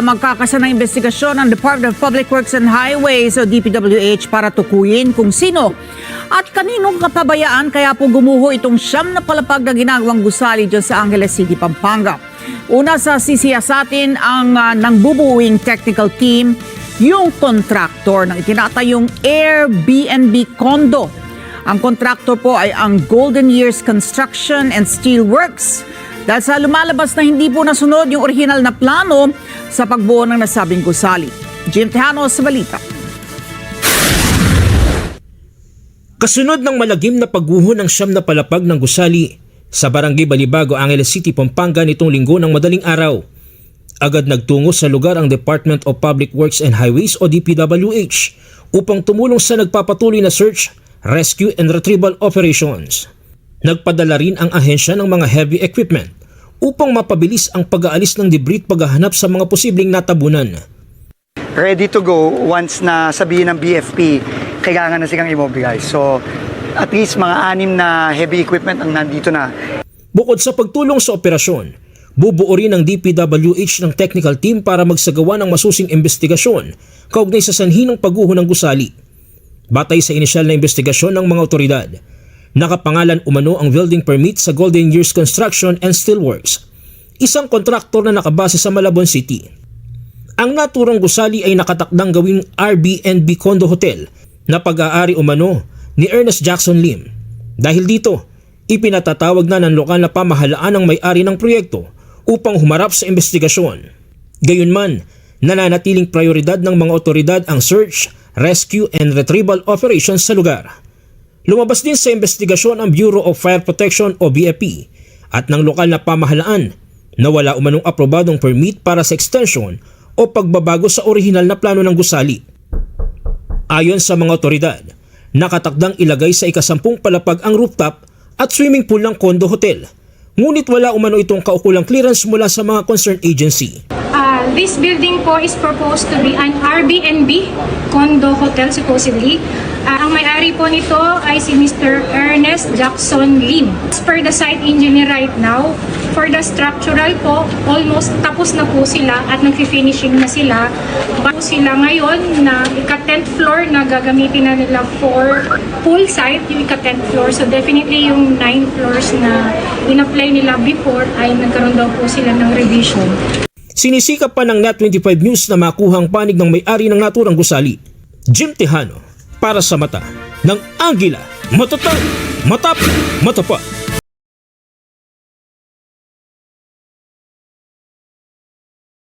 Magkakasa ng investigasyon ng Department of Public Works and Highways o DPWH para tukuyin kung sino at kaninong kapabayaan kaya po gumuho itong siyam na palapag na ginagawang gusali dyan sa Angeles City, Pampanga. Una sa sisiyasatin ang nangbubuing technical team, yung kontraktor ng itinatayong Airbnb condo. Ang kontraktor po ay ang Golden Years Construction and Steel Works. Dahil sa lumalabas na hindi po nasunod yung original na plano sa pagbuo ng nasabing gusali. Jim Tejano sa balita. Kasunod ng malagim na pagguho ng siyam na palapag ng gusali sa Barangay Balibago, Angeles City, Pampanga nitong linggo ng madaling araw, agad nagtungo sa lugar ang Department of Public Works and Highways o DPWH upang tumulong sa nagpapatuloy na search, rescue and retrieval operations. Nagpadala rin ang ahensya ng mga heavy equipment upang mapabilis ang pag-aalis ng debris at paghahanap sa mga posibleng natabunan. Ready to go once na sabihin ng BFP, kailangan na silang immobilize. So at least mga 6 na heavy equipment ang nandito na. Bukod sa pagtulong sa operasyon, bubuo rin ng DPWH ng technical team para magsagawa ng masusing investigasyon kaugnay sa sanhi ng pagguho ng gusali. Batay sa inisyal na investigasyon ng mga otoridad, nakapangalan umano ang building permit sa Golden Years Construction and Steel Works, isang kontraktor na nakabase sa Malabon City. Ang naturang gusali ay nakatakdang gawing Airbnb condo hotel na pag-aari umano ni Ernest Jackson Lim. Dahil dito, ipinatatawag na ng lokal na pamahalaan ang may-ari ng proyekto upang humarap sa investigasyon. Gayunman, nananatiling prioridad ng mga otoridad ang search, rescue and retrieval operations sa lugar. Lumabas din sa investigasyon ang Bureau of Fire Protection o BFP at ng lokal na pamahalaan na wala umanong aprobadong permit para sa extension o pagbabago sa orihinal na plano ng gusali. Ayon sa mga otoridad, nakatakdang ilagay sa ika-10 palapag ang rooftop at swimming pool ng condo hotel. Ngunit wala umano itong kaukulang clearance mula sa mga concerned agency. This building po is proposed to be an Airbnb condo hotel supposedly. Ang may-ari po nito ay si Mr. Ernest Jackson Lim. As per the site engineer right now, for the structural po, almost tapos na po sila at nag-finishing na sila. Bago sila ngayon na ika-10th floor na gagamitin na nila for pool site, yung ika-10th floor. So definitely yung 9 floors na in-apply nila before ay nagkaroon daw po sila ng revision. Sinisikap pa ng Net25 News na makuhang panig ng may-ari ng naturang gusali. Jim Tejano para sa mata ng Anguila, matatag, matap, matapat.